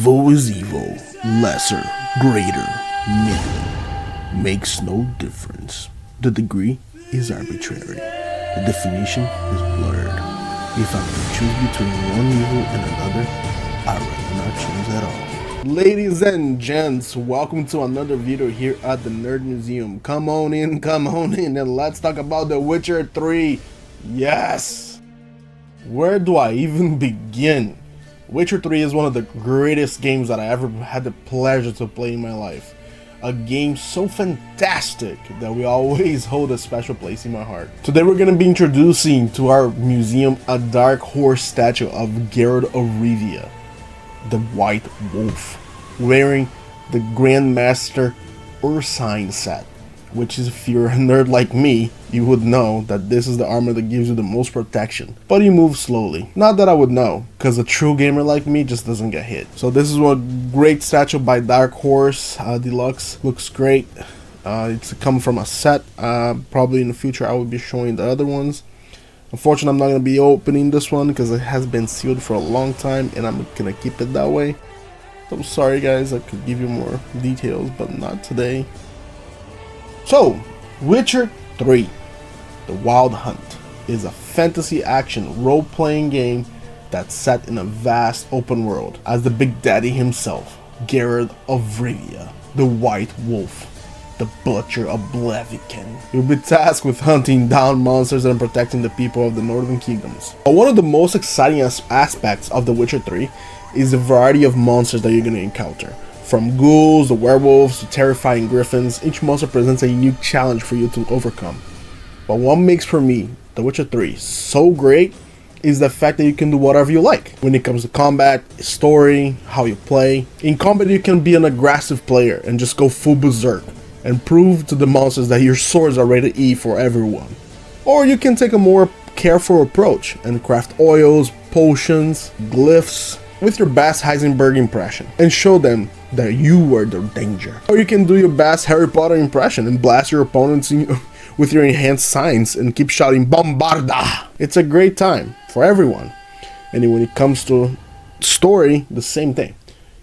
Evil is evil, lesser, greater, middle. Makes no difference. The degree is arbitrary. The definition is blurred. If I could choose between one evil and another, I'd rather not choose at all. Ladies and gents, welcome to another video here at the Nerd Museum. Come on in, and let's talk about The Witcher 3. Yes! Where do I even begin? Witcher 3 is one of the greatest games that I ever had the pleasure to play in my life. A game so fantastic that we always hold a special place in my heart. Today we're going to be introducing to our museum a dark horse statue of Geraldo of Rivia, the White Wolf, wearing the Grandmaster Ursine set, which is, if you're a nerd like me, you would know that this is the armor that gives you the most protection, but you move slowly. Not that I would know, because a true gamer like me just doesn't get hit. So this is one great statue by Dark Horse Deluxe. Looks great. It's come from a set. Probably in the future I will be showing the other ones. Unfortunately, I'm not going to be opening this one because it has been sealed for a long time, and I'm going to keep it that way. So sorry guys, I could give you more details, but not today. So, Witcher 3, The Wild Hunt, is a fantasy action role-playing game that's set in a vast open world as the Big Daddy himself, Geralt of Rivia, the White Wolf, the Butcher of Blaviken. You'll be tasked with hunting down monsters and protecting the people of the Northern Kingdoms. But one of the most exciting aspects of The Witcher 3 is the variety of monsters that you're going to encounter. From ghouls to werewolves to terrifying griffins, each monster presents a unique challenge for you to overcome. But what makes, for me, The Witcher 3 so great is the fact that you can do whatever you like. When it comes to combat, story, how you play. In combat you can be an aggressive player and just go full berserk and prove to the monsters that your swords are ready to eat for everyone. Or you can take a more careful approach and craft oils, potions, glyphs, with your best Heisenberg impression and show them that you were the danger. Or you can do your best Harry Potter impression and blast your opponents with your enhanced signs and keep shouting Bombarda! It's a great time for everyone. And when it comes to story, the same thing.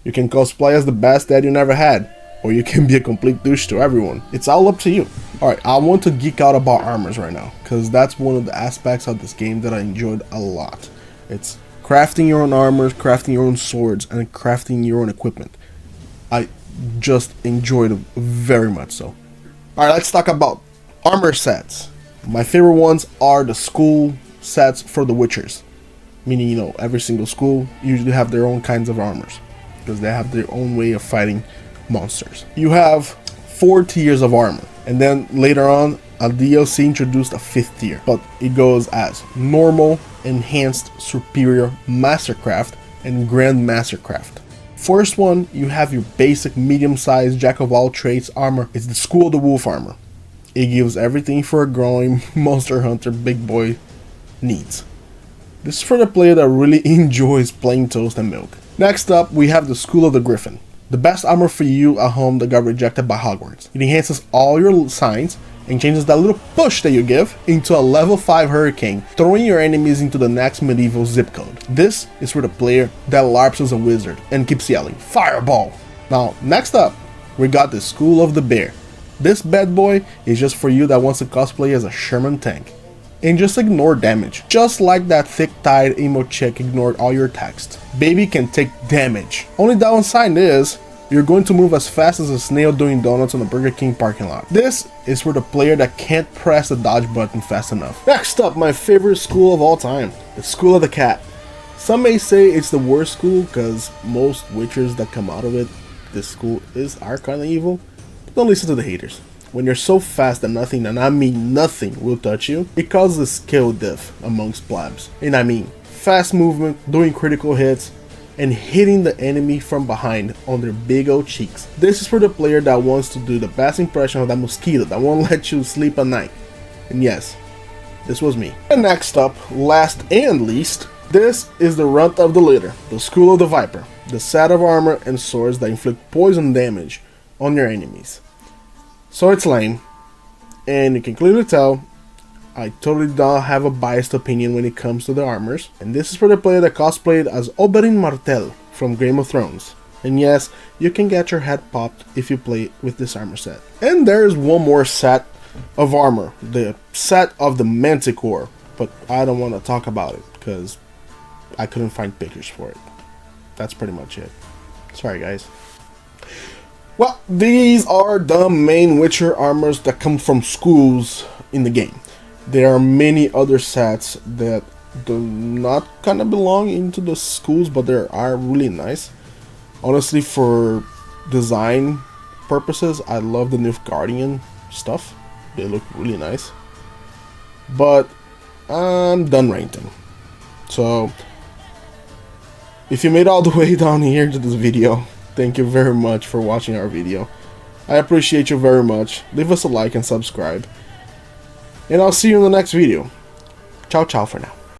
You can cosplay as the best dad you never had, or you can be a complete douche to everyone. It's all up to you. Alright, I want to geek out about armors right now, because that's one of the aspects of this game that I enjoyed a lot. It's crafting your own armors, crafting your own swords, and crafting your own equipment. I just enjoyed it very much so. Alright, let's talk about armor sets. My favorite ones are the school sets for the Witchers. Meaning, you know, every single school usually have their own kinds of armors, because they have their own way of fighting monsters. You have 4 tiers of armor, and then later on, a DLC introduced a 5th tier, but it goes as normal, enhanced, superior, mastercraft, and grand mastercraft. First one, you have your basic medium-sized jack of all trades armor. It's the School of the Wolf armor. It gives everything for a growing monster hunter big boy needs. This is for the player that really enjoys plain toast and milk. Next up, we have the School of the Griffin. The best armor for you at home that got rejected by Hogwarts. It enhances all your signs and changes that little push that you give into a level 5 hurricane, throwing your enemies into the next medieval zip code. This is for the player that LARPs as a wizard and keeps yelling, Fireball! Now, next up, we got the School of the Bear. This bad boy is just for you that wants to cosplay as a Sherman tank. And just ignore damage. Just like that thick-tied emo chick ignored all your text. Baby can take damage. Only downside is, you're going to move as fast as a snail doing donuts on the Burger King parking lot. This is for the player that can't press the dodge button fast enough. Next up, my favorite school of all time, the School of the Cat. Some may say it's the worst school because most Witchers that come out of it, this school are kind of evil. But don't listen to the haters. When you're so fast that nothing, and I mean nothing, will touch you, it causes a skill diff amongst plebs. And I mean fast movement, doing critical hits, and hitting the enemy from behind on their big old cheeks. This is for the player that wants to do the best impression of that mosquito that won't let you sleep at night. And yes, this was me. And next up, last and least, this is the runt of the litter, the School of the Viper. The set of armor and swords that inflict poison damage on your enemies. So it's lame, and you can clearly tell I totally don't have a biased opinion when it comes to the armors. And this is for the player that cosplayed as Oberyn Martell from Game of Thrones And yes, you can get your head popped if you play with this armor set. And there's one more set of armor, the set of the Manticore, but I don't want to talk about it because I couldn't find pictures for it. That's pretty much it. Sorry guys. Well, these are the main Witcher armors that come from schools in the game. There are many other sets that do not kind of belong into the schools, but they are really nice. Honestly, for design purposes, I love the Nilfgaardian stuff. They look really nice. But I'm done ranting. So, if you made all the way down here to this video, thank you very much for watching our video. I appreciate you very much. Leave us a like and subscribe. And I'll see you in the next video. Ciao, ciao for now.